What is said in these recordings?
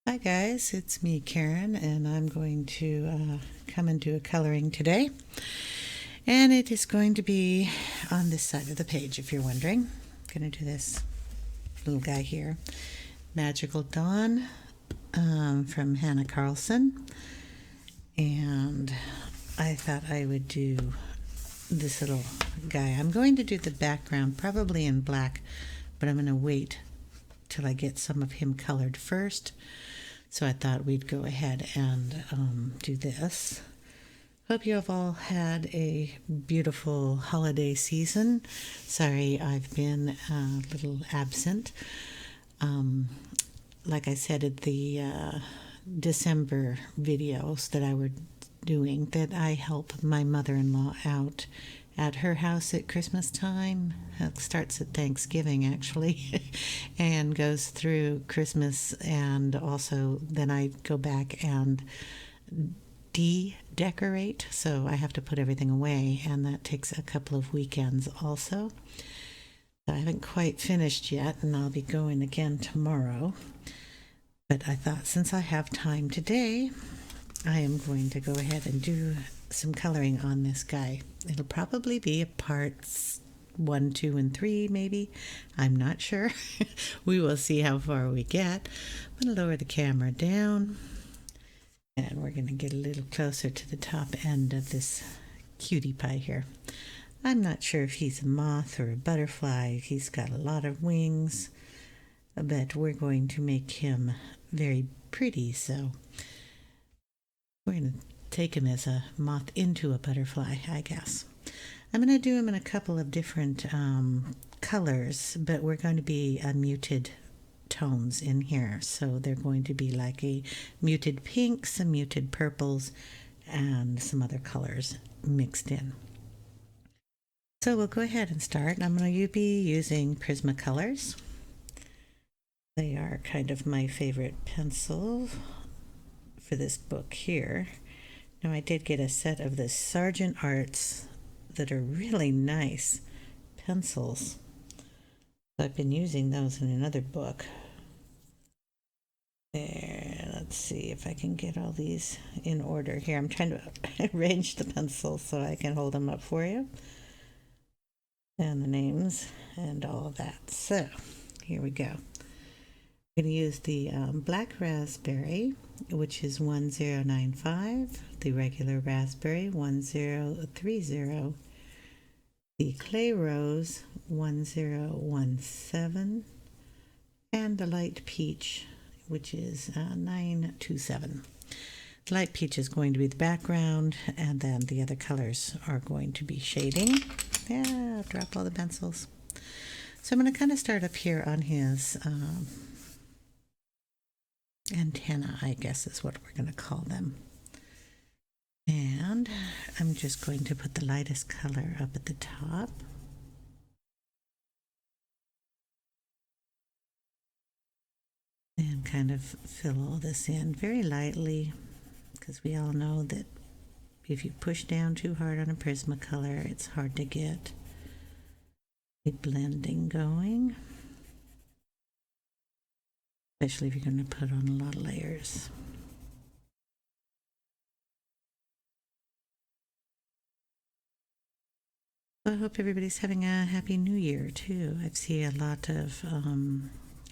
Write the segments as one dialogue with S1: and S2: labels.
S1: Hi guys, it's me Karen and I'm going to come and do a coloring today, and it is going to be on this side of the page if you're wondering. I'm going to do this little guy here, Magical Dawn, from Hanna Karlzon, and I thought I would do this little guy. I'm going to do the background probably in black, but I'm going to wait till I get some of him colored first. So I thought we'd go ahead and do this. Hope you have all had a beautiful holiday season. Sorry I've been a little absent. Like I said at the December videos that I were doing, that I help my mother-in-law out at her house at Christmas time. It starts at Thanksgiving actually and goes through Christmas, and also then I go back and de-decorate, so I have to put everything away, and that takes a couple of weekends also. I haven't quite finished yet, and I'll be going again tomorrow, but I thought since I have time today, I am going to go ahead and do some coloring on this guy. It'll probably be a parts 1, 2, and 3 maybe. I'm not sure. We will see how far we get. I'm going to lower the camera down, and we're going to get a little closer to the top end of this cutie pie here. I'm not sure if he's a moth or a butterfly. He's got a lot of wings, but we're going to make him very pretty, so we're going to take him as a moth into a butterfly, I guess. I'm going to do him in a couple of different colors, but we're going to be muted tones in here. So they're going to be like a muted pink, some muted purples, and some other colors mixed in. So we'll go ahead and start. I'm going to be using Prismacolors. They are kind of my favorite pencil for this book here. Now I did get a set of the Sargent Arts that are really nice pencils. I've been using those in another book. There, let's see if I can get all these in order here. I'm trying to arrange the pencils so I can hold them up for you. And the names and all of that. So, here we go. I'm going to use the black raspberry, which is 1095, the regular raspberry 1030, the clay rose 1017, and the light peach, which is 927. The light peach is going to be the background, and then the other colors are going to be shading. Yeah, drop all the pencils. So I'm going to kind of start up here on his antenna, I guess is what we're going to call them. And I'm just going to put the lightest color up at the top. And kind of fill all this in very lightly, because we all know that if you push down too hard on a Prismacolor, it's hard to get a blending going, especially if you're going to put on a lot of layers. I hope everybody's having a happy new year too. I see a lot of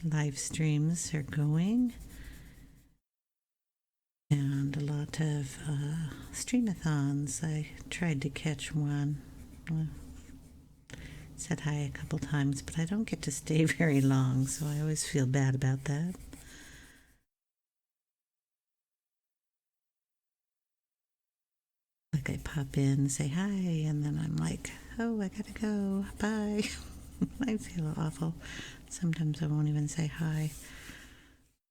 S1: live streams are going, and a lot of streamathons. I tried to catch one. Well, said hi a couple times, but I don't get to stay very long, so I always feel bad about that. Like I pop in, say hi, and then I'm like, oh, I gotta go, bye. I feel awful. Sometimes I won't even say hi.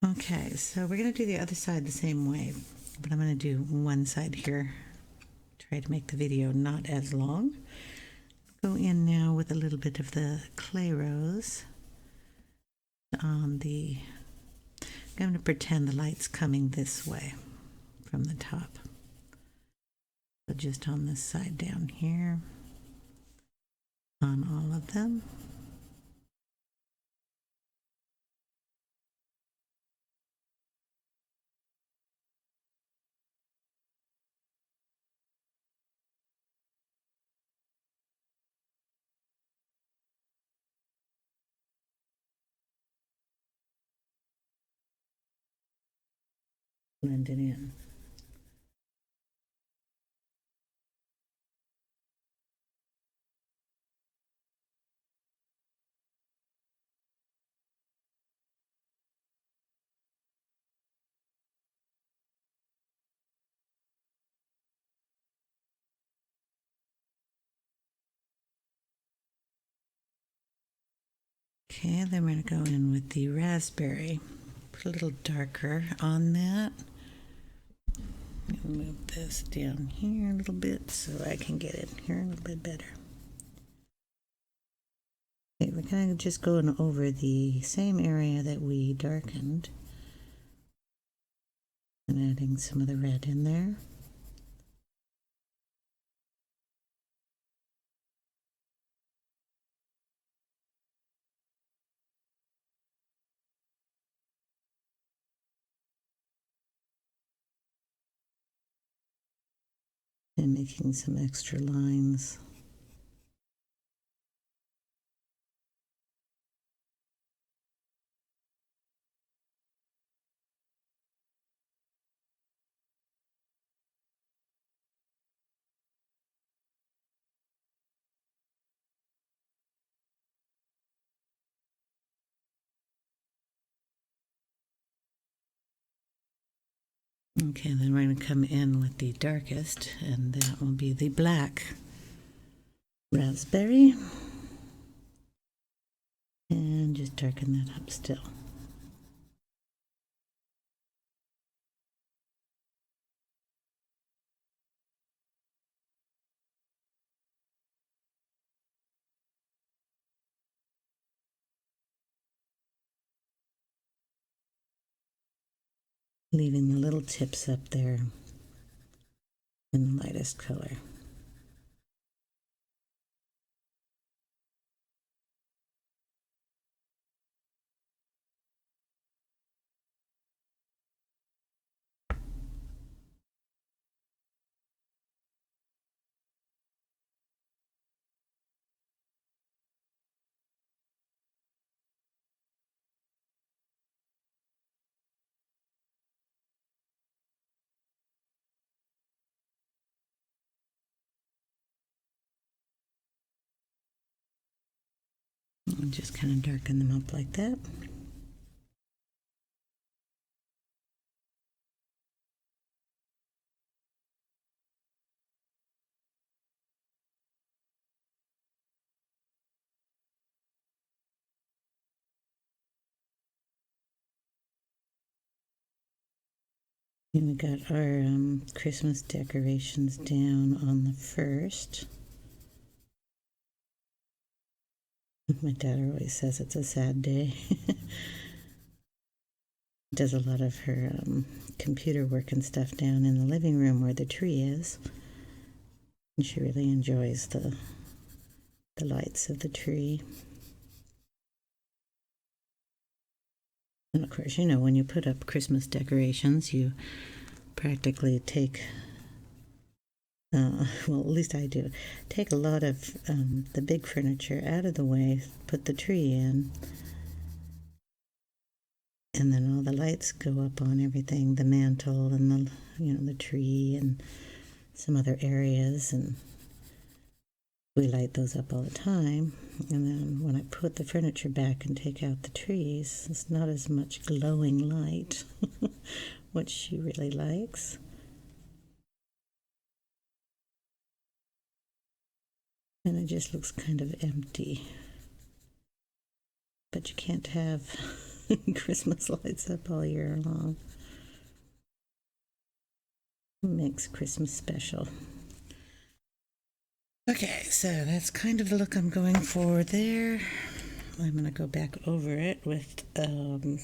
S1: Okay, so we're going to do the other side the same way, but I'm going to do one side here. Try to make the video not as long. Go in now with a little bit of the clay rose on the... I'm going to pretend the light's coming this way from the top. So just on this side down here, on all of them. blend it in. Okay, then we're going to go in with the raspberry. Put a little darker on that. Move this down here a little bit so I can get in here a little bit better. Okay, we're kind of just going over the same area that we darkened and adding some of the red in there. And making some extra lines. Okay, then we're going to come in with the darkest, and that will be the black raspberry. And just darken that up still. Leaving the little tips up there in the lightest color. And just kind of darken them up like that. And we got our Christmas decorations down on the first. My daughter always says it's a sad day. Does a lot of her computer work and stuff down in the living room where the tree is. And she really enjoys the lights of the tree. And of course, you know, when you put up Christmas decorations, you practically take, well, at least I do, take a lot of the big furniture out of the way, put the tree in, and then all the lights go up on everything, the mantle and the, you know, the tree and some other areas, and we light those up all the time. And then when I put the furniture back and take out the trees, it's not as much glowing light, which she really likes. And it just looks kind of empty. But you can't have Christmas lights up all year long. It makes Christmas special. Okay, so that's kind of the look I'm going for there. I'm going to go back over it with the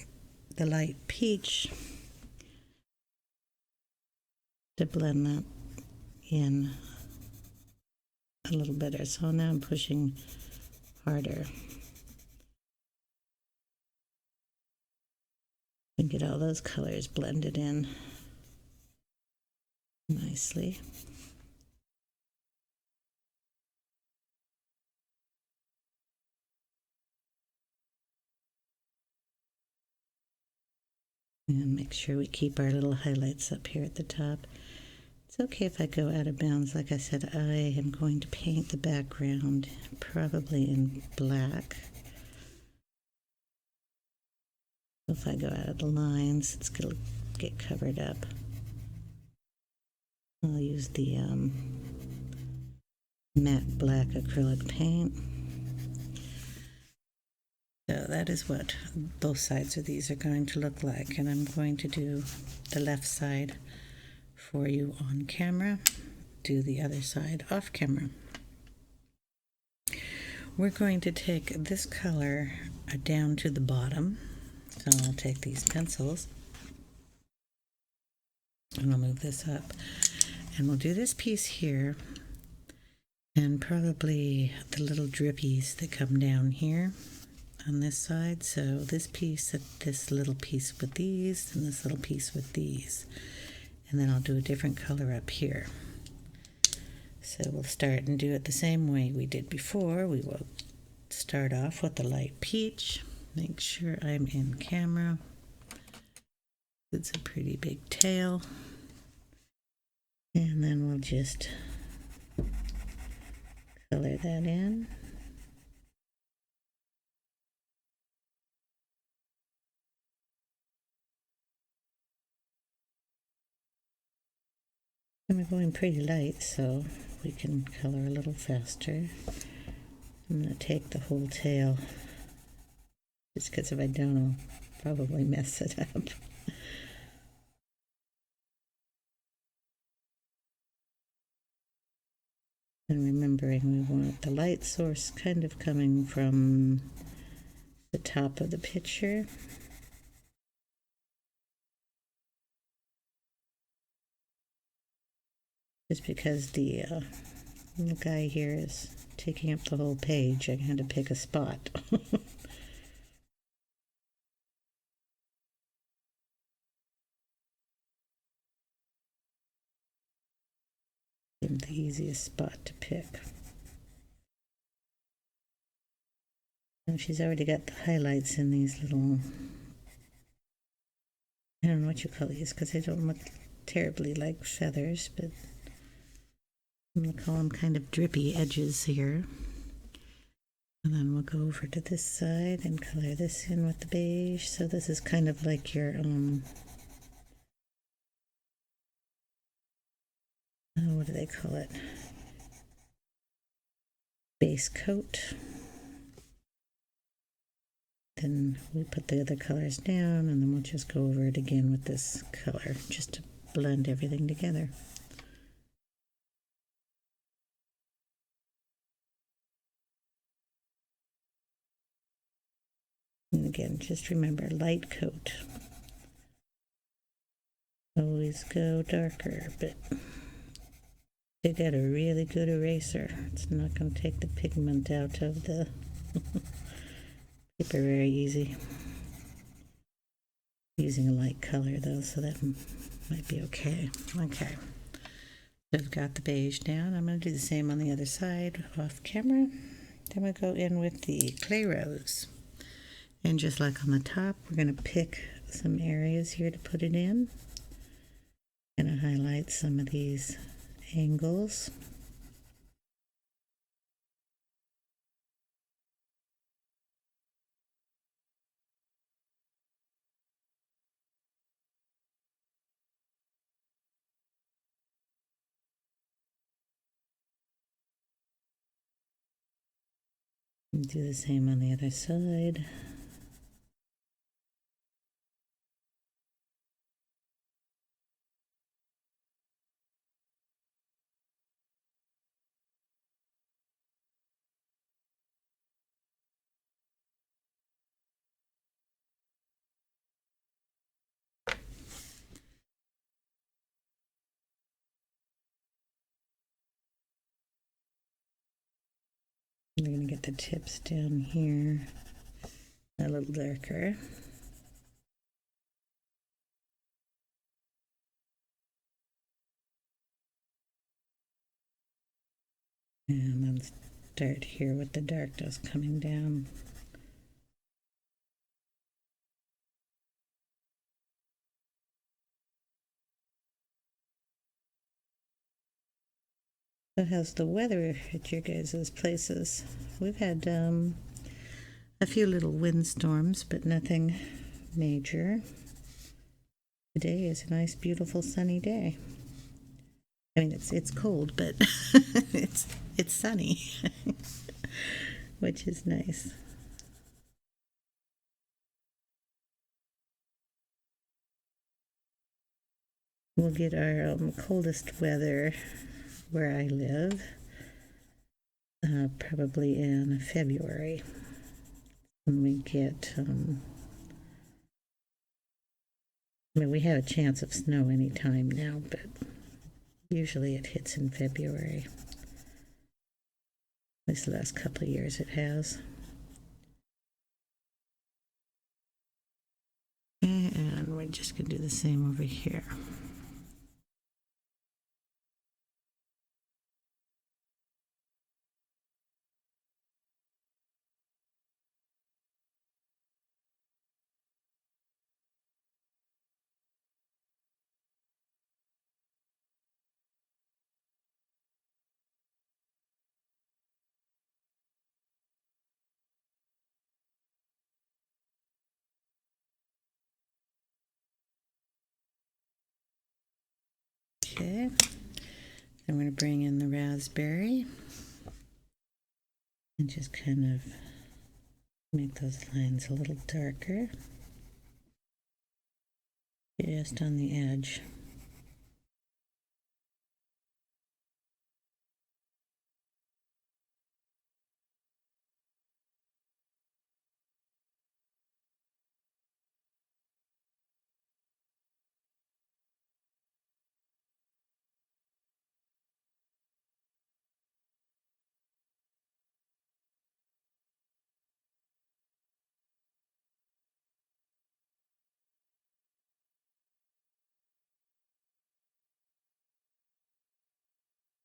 S1: light peach to blend that in a little better. So now I'm pushing harder and get all those colors blended in nicely. And make sure we keep our little highlights up here at the top. It's okay if I go out of bounds. Like I said, I am going to paint the background probably in black. If I go out of the lines, it's going to get covered up. I'll use the matte black acrylic paint. So that is what both sides of these are going to look like, and I'm going to do the left side for you on camera, do the other side off camera. We're going to take this color down to the bottom, so I'll take these pencils and I'll move this up, and we'll do this piece here and probably the little drippies that come down here on this side. So this piece, this little piece with these, and this little piece with these. And then I'll do a different color up here. So we'll start and do it the same way we did before. We will start off with the light peach. Make sure I'm in camera. It's a pretty big tail. And then we'll just color that in. And we're going pretty light, so we can color a little faster. I'm going to take the whole tail, just because if I don't, I'll probably mess it up. And remembering we want the light source kind of coming from the top of the picture. Just because the guy here is taking up the whole page, I had to pick a spot. The easiest spot to pick. And she's already got the highlights in these little, I don't know what you call these because they don't look terribly like feathers, but I'm going to call them kind of drippy edges here. And then we'll go over to this side and color this in with the beige. So this is kind of like your, what do they call it? Base coat. Then we put the other colors down, and then we'll just go over it again with this color, just to blend everything together. And again, just remember, light coat. Always go darker, but you got a really good eraser. It's not going to take the pigment out of the paper very easy. Using a light color though, so that might be okay. Okay, so I've got the beige down. I'm going to do the same on the other side off camera. Then we'll go in with the clay rose. And just like on the top, we're going to pick some areas here to put it in. Going to highlight some of these angles. And do the same on the other side. I'm going to get the tips down here a little darker. And then start here with the darkness coming down. So how's the weather at your guys' places? We've had a few little windstorms, but nothing major. Today is a nice, beautiful, sunny day. I mean, it's cold, but it's sunny, which is nice. We'll get our coldest weather where I live probably in February, when we get I mean, we have a chance of snow any time now, but usually it hits in February. At least the last couple of years it has. And we're just going to do the same over here. Okay, I'm going to bring in the raspberry and just kind of make those lines a little darker, just on the edge.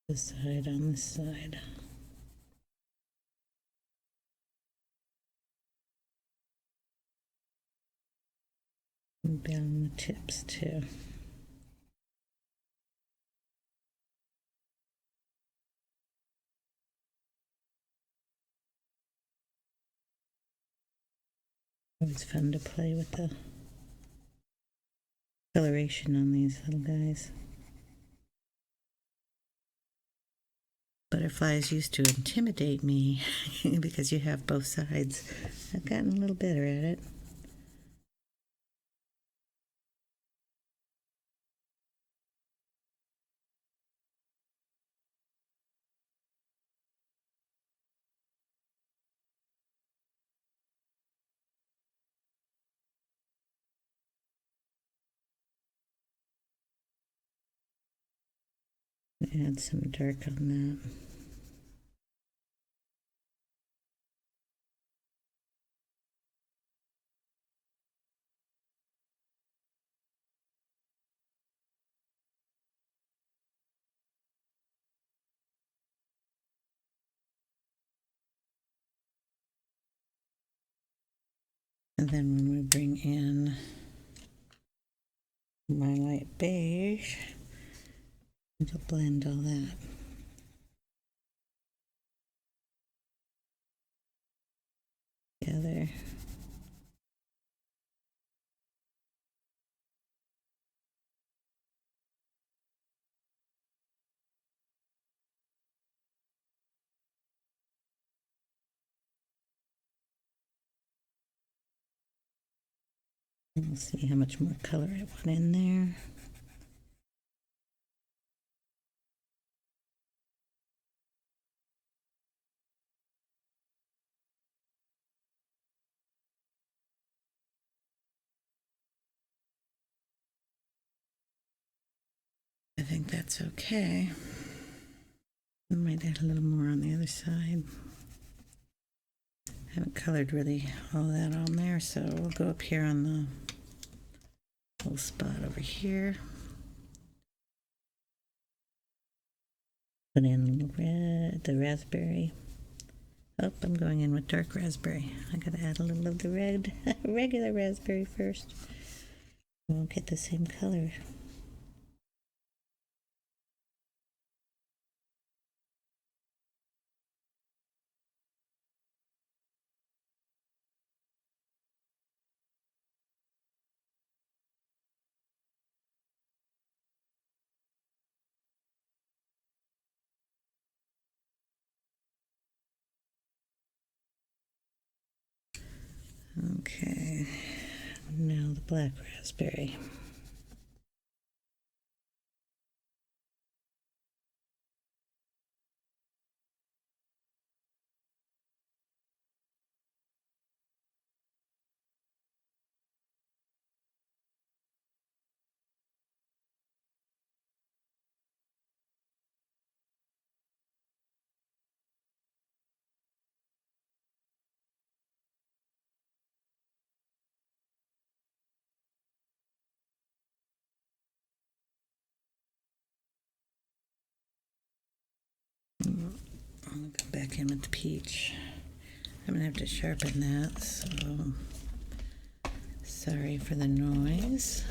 S1: This side on this side. And down the tips too. Always fun to play with the coloration on these little guys. Butterflies used to intimidate me because you have both sides. I've gotten a little better at it. Add some dark on that. And then when we bring in my light beige, it'll blend all that. Together. We'll see how much more color I want in there. I think that's okay. I might add a little more on the other side. I haven't colored really all that on there, so we'll go up here on the little spot over here. Put in red, the raspberry. Oh, I'm going in with dark raspberry. I gotta add a little of the red, regular raspberry first. We won't get the same color. Okay, now the black raspberry. I'll go back in with the peach. I'm gonna have to sharpen that, so sorry for the noise.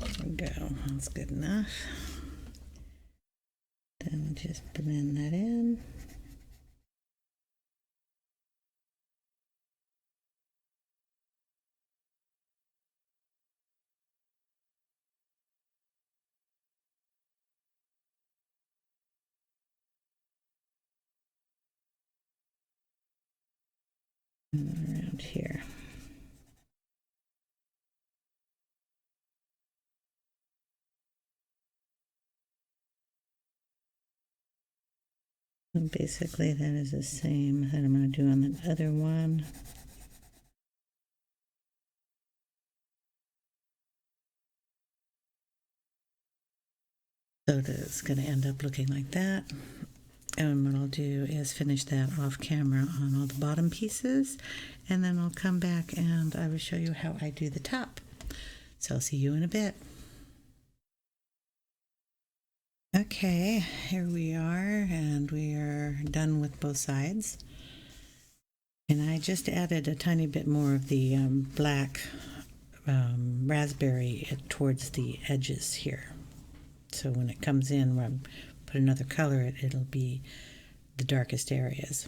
S1: There we go, that's good enough. Then we'll just blend that in. And around here. And basically that is the same that I'm going to do on the other one. So it's going to end up looking like that. And what I'll do is finish that off camera on all the bottom pieces, and then I'll come back and I will show you how I do the top. So I'll see you in a bit. Okay, here we are, and we are done with both sides. And I just added a tiny bit more of the black raspberry towards the edges here. So when it comes in, when I put another color, it'll be the darkest areas.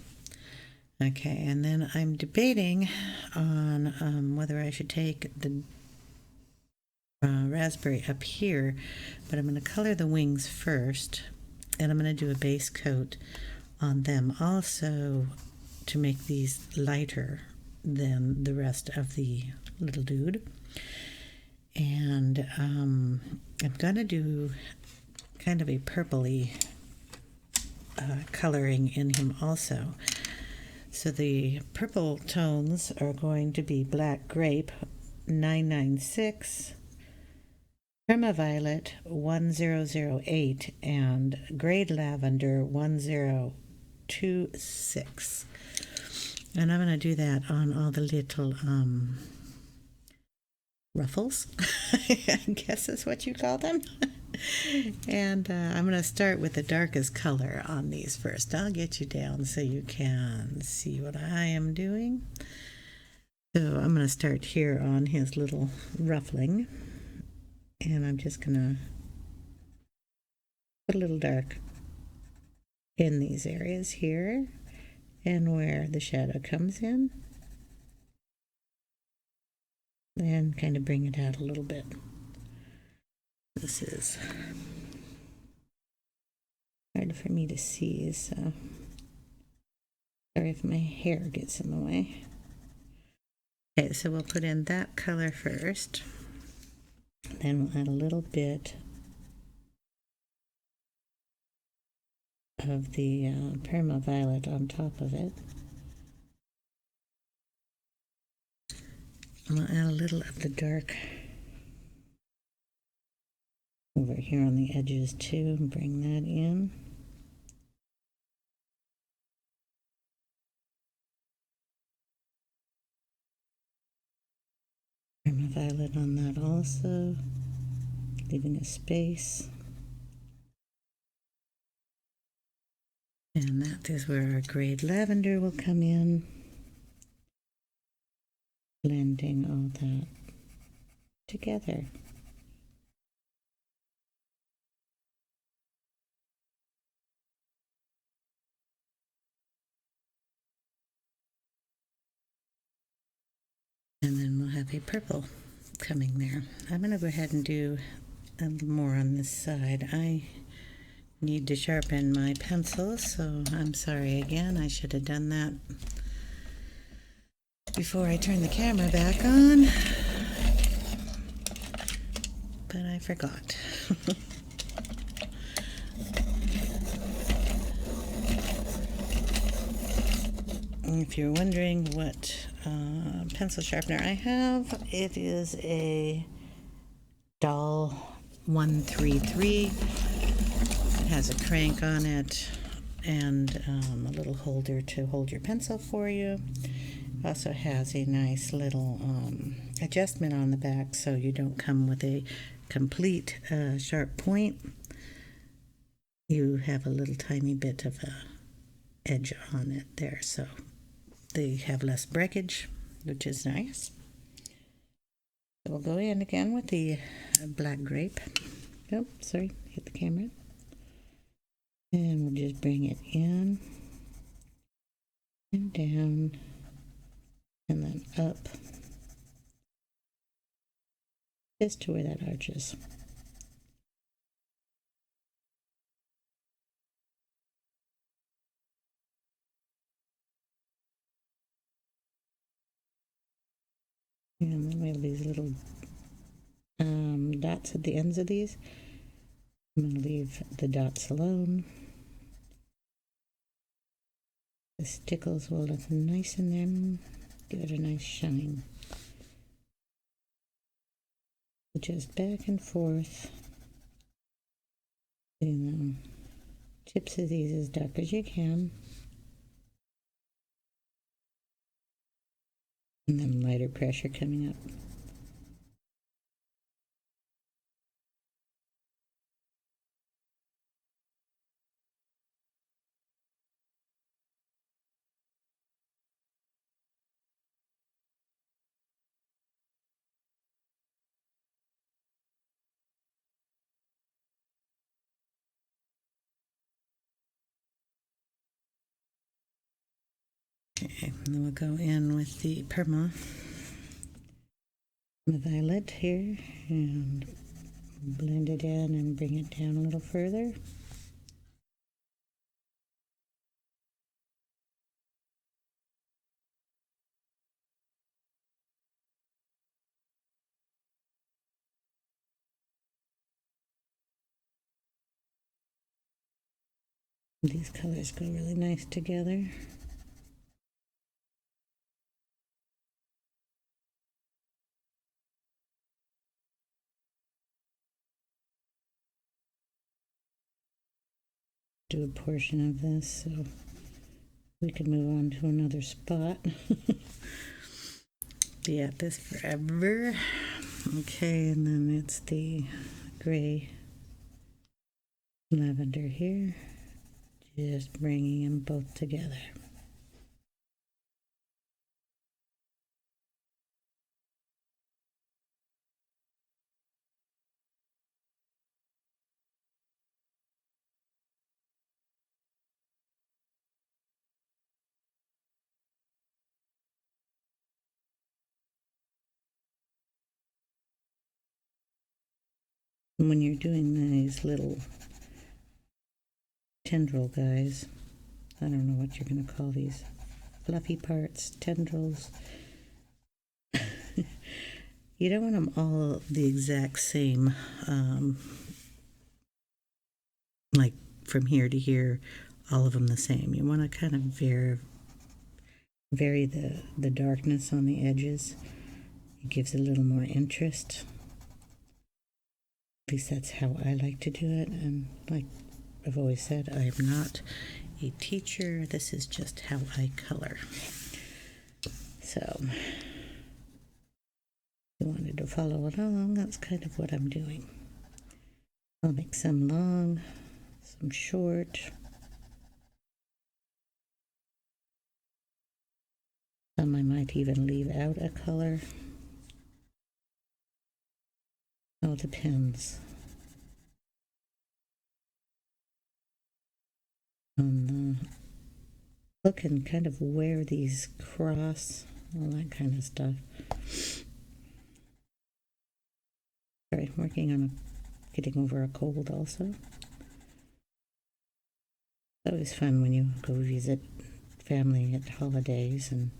S1: Okay, and then I'm debating on whether I should take the raspberry up here, but I'm going to color the wings first, and I'm going to do a base coat on them also to make these lighter than the rest of the little dude. And I'm going to do kind of a purpley coloring in him also. So the purple tones are going to be Black Grape 996, Parma Violet 1008, and Grade Lavender 1026. And I'm going to do that on all the little ruffles, I guess is what you call them. And I'm going to start with the darkest color on these first. I'll get you down so you can see what I am doing. So I'm going to start here on his little ruffling, and I'm just going to put a little dark in these areas here and where the shadow comes in, and kind of bring it out a little bit. This is hard for me to see, so sorry if my hair gets in the way. Okay, so we'll put in that color first, then we'll add a little bit of the Parma Violet on top of it. And we'll add a little of the dark over here on the edges too, and bring that in. Parma Violet on that also, leaving a space. And that is where our Grade Lavender will come in, blending all that together. And then we'll have a purple coming there. I'm going to go ahead and do a little more on this side. I need to sharpen my pencil, so I'm sorry again. I should have done that before I turn the camera back on, but I forgot. If you're wondering what pencil sharpener I have, it is a Doll 133. It has a crank on it and a little holder to hold your pencil for you. Also has a nice little adjustment on the back, so you don't come with a complete sharp point. You have a little tiny bit of a edge on it there, so they have less breakage, which is nice. So we'll go in again with the black grape. Oh, sorry, hit the camera. And we'll just bring it in and down and then up just to where that arches. And then we have these little dots at the ends of these. I'm going to leave the dots alone. The stickles will look nice in them. Give it a nice shine. Just back and forth. And tips of these as dark as you can. And then lighter pressure coming up. Okay, and then we'll go in with the Parma Violet here and blend it in and bring it down a little further. These colors go really nice together. Do a portion of this so we can move on to another spot. Be at this forever. Okay, and then it's the gray lavender here, just bringing them both together. When you're doing these little tendril guys, I don't know what you're going to call these, fluffy parts, tendrils. You don't want them all the exact same, like from here to here, all of them the same. You want to kind of vary the darkness on the edges. It gives it a little more interest. At least that's how I like to do it, and like I've always said, I am not a teacher. This is just how I color. So if you wanted to follow along, that's kind of what I'm doing. I'll make some long, some short. Some I might even leave out a color. All depends on the look and kind of where these cross, all that kind of stuff. Sorry, I'm working on getting over a cold also. It's always fun when you go visit family at holidays and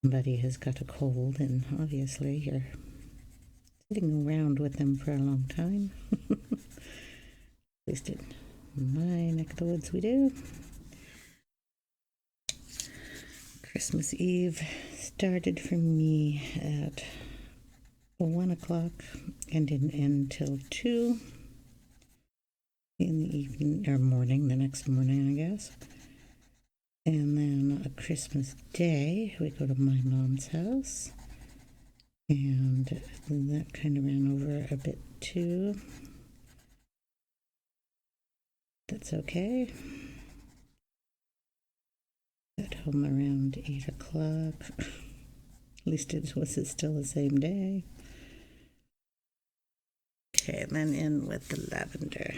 S1: somebody has got a cold, and obviously you're sitting around with them for a long time. At least in my neck of the woods we do. Christmas Eve started for me at 1 o'clock and didn't end till 2 in the evening, or morning, the next morning, I guess. And then a Christmas Day, we go to my mom's house, and that kind of ran over a bit too. That's okay. Got home around 8 o'clock. At least it was still the same day. Okay, and then in with the lavender.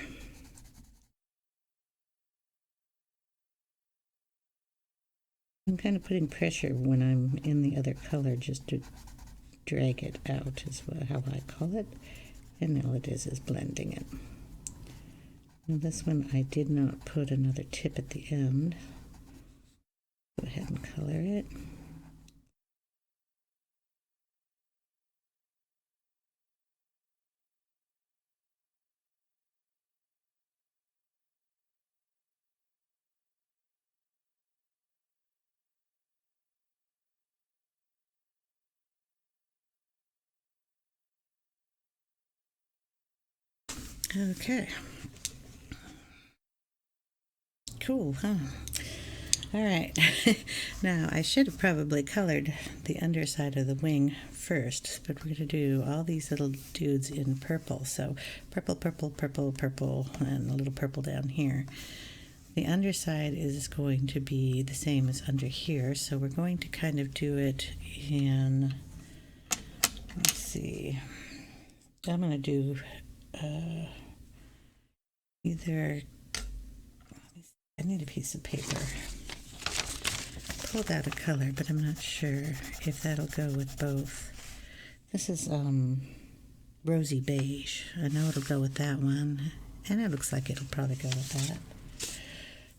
S1: I'm kind of putting pressure when I'm in the other color just to drag it out, is how I call it. And all it is blending it. Now this one I did not put another tip at the end. Go ahead and color it. Okay. Cool, huh? All right. Now, I should have probably colored the underside of the wing first, but we're going to do all these little dudes in purple. So purple, purple, purple, purple, and a little purple down here. The underside is going to be the same as under here, so we're going to kind of do it in, let's see, I'm going to do either, I need a piece of paper. Pulled out a color, but I'm not sure if that'll go with both. This is Rosy Beige. I know it'll go with that one, and it looks like it'll probably go with that.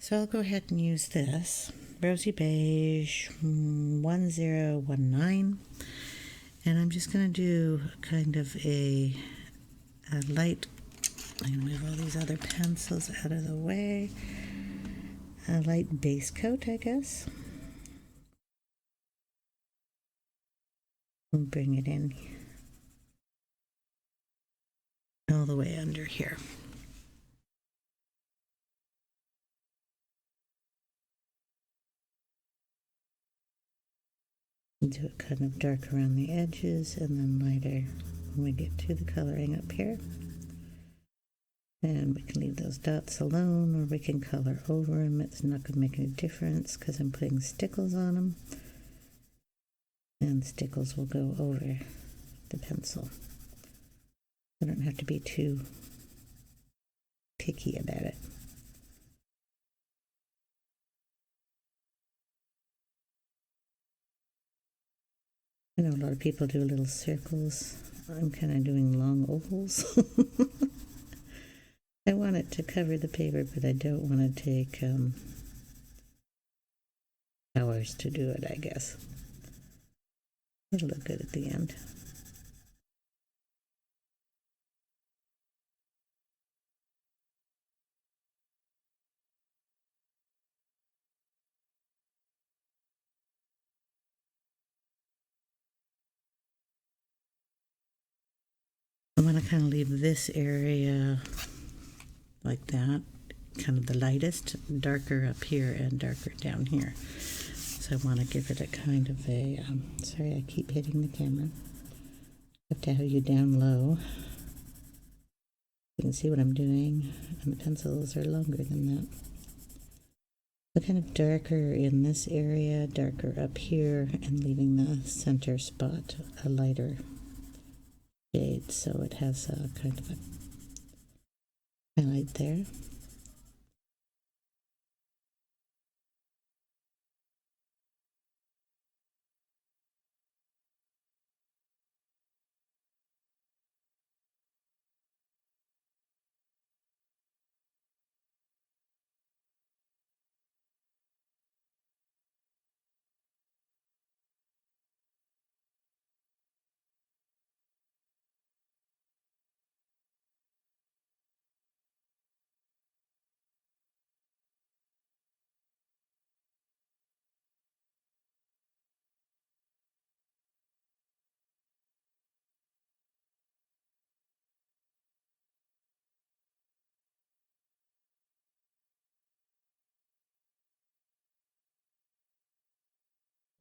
S1: So I'll go ahead and use this, Rosy Beige 1019, and I'm just going to do kind of a light, I'm going to move all these other pencils out of the way, a light base coat, I guess. We'll bring it in all the way under here. Do it kind of dark around the edges and then lighter when we get to the coloring up here. And we can leave those dots alone, or we can color over them. It's not going to make any difference because I'm putting stickles on them. And stickles will go over the pencil. I don't have to be too picky about it. I know a lot of people do little circles. I'm kind of doing long ovals. I want it to cover the paper, but I don't want to take hours to do it, I guess. It'll look good at the end. I want to kind of leave this area like that, kind of the lightest, darker up here and darker down here. So I want to give it a kind of a, sorry I keep hitting the camera. I have to have you down low. You can see what I'm doing, and the pencils are longer than that. So kind of darker in this area, darker up here, and leaving the center spot a lighter shade, so it has a kind of a highlight there.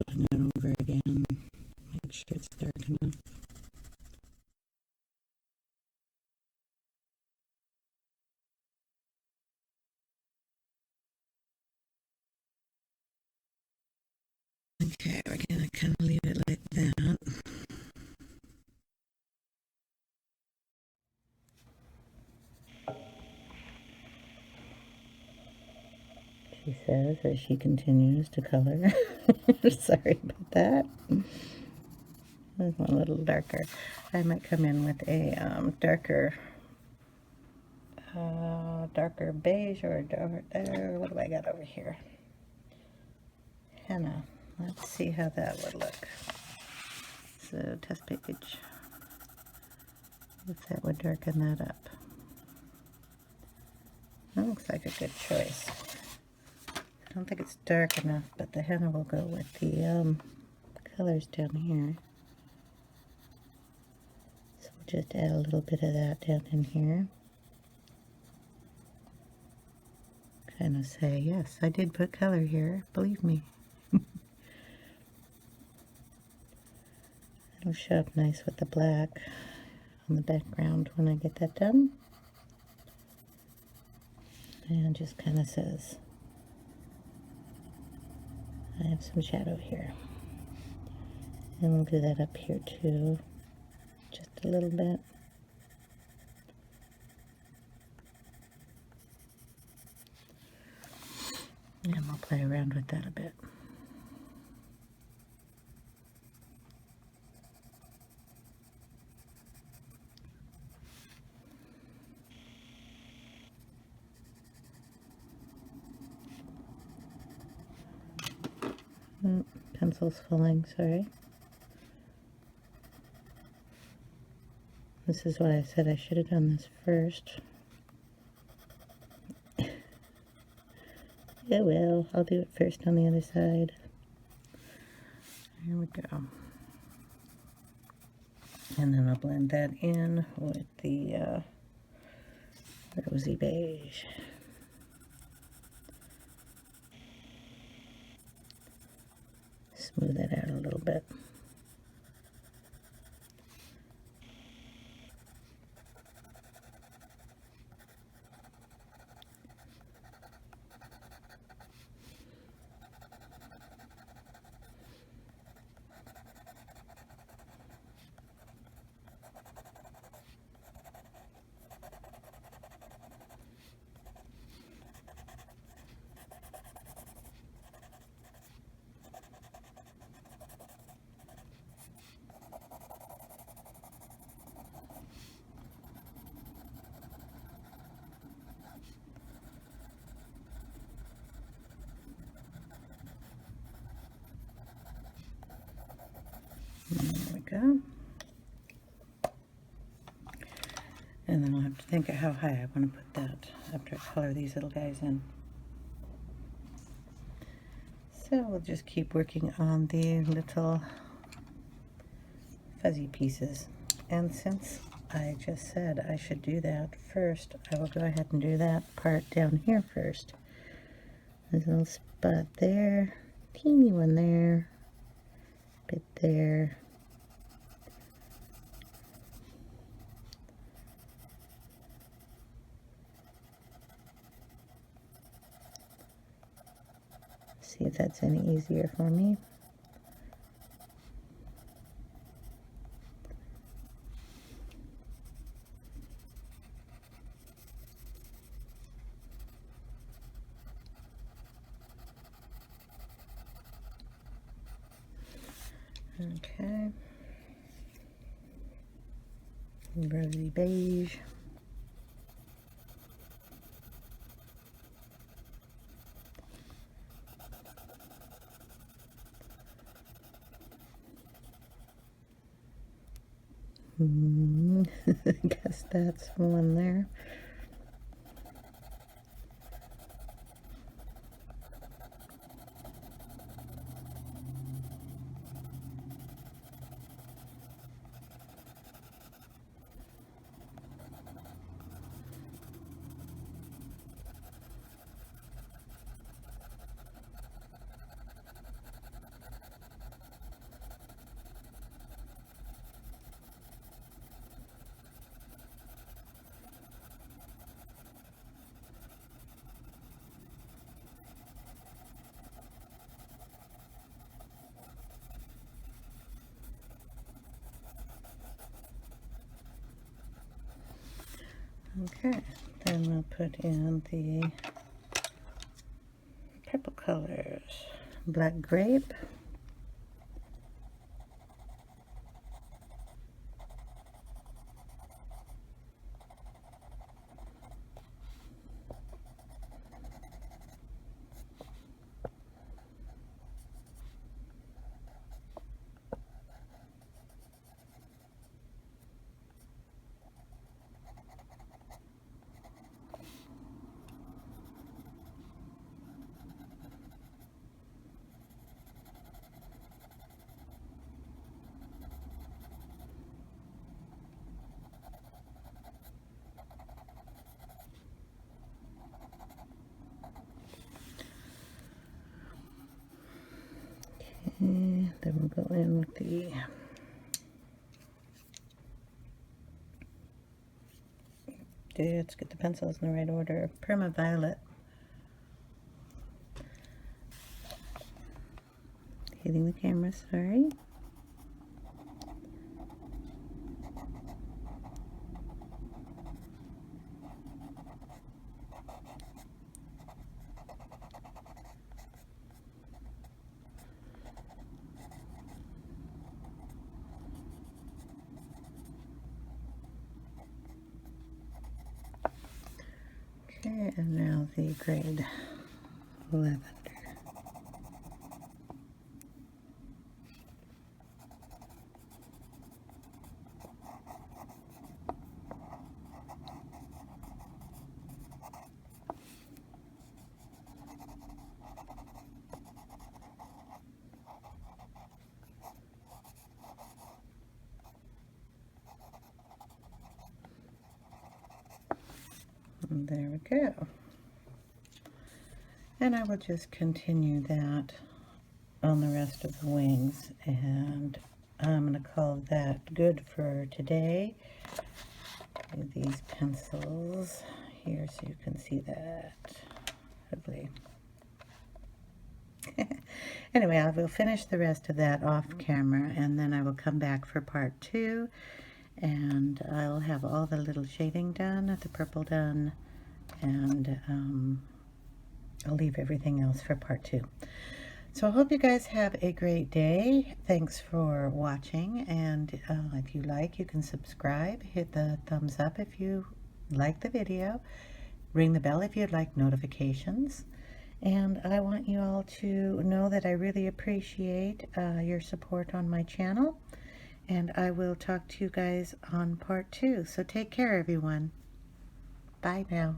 S1: putting it over again. Make sure it's dark enough. Okay, we're gonna kind of leave it like that. She says as she continues to color. Sorry about that. This one a little darker. I might come in with a darker beige or what do I got over here? Henna. Let's see how that would look. So test page. If that would darken that up. That looks like a good choice. I don't think it's dark enough, but the henna will go with the colors down here. So we'll just add a little bit of that down in here. Kind of say, yes, I did put color here, believe me. It'll show up nice with the black on the background when I get that done. And just kind of says, I have some shadow here. And we'll do that up here too, just a little bit. And we'll play around with that a bit. Pencil's falling, sorry. This is why I said I should have done this first. Oh well, I'll do it first on the other side. Here we go. And then I'll blend that in with the Rosy Beige. Smooth it out a little bit. There we go. And then I'll have to think of how high I want to put that after I color these little guys in. So we'll just keep working on the little fuzzy pieces. And since I just said I should do that first, I will go ahead and do that part down here first. There's a little spot there, teeny one there, bit there. See if that's any easier for me. Okay. Rosy Beige. I guess that's one there. Okay, then we'll put in the purple colors. Black Grape. And then we'll go in with the let's get the pencils in the right order. Parma Violet. Hitting the camera, sorry. Okay, and now the grade Lavender. And there we go. And I will just continue that on the rest of the wings, and I'm going to call that good for today. With these pencils here so you can see that, hopefully. Anyway, I will finish the rest of that off camera, and then I will come back for part 2, and I'll have all the little shading done, the purple done, and I'll leave everything else for part 2. So I hope you guys have a great day. Thanks for watching, and if you like, you can subscribe, hit the thumbs up if you like the video, ring the bell if you'd like notifications, and I want you all to know that I really appreciate your support on my channel, and I will talk to you guys on part 2. So take care, everyone. Bye now.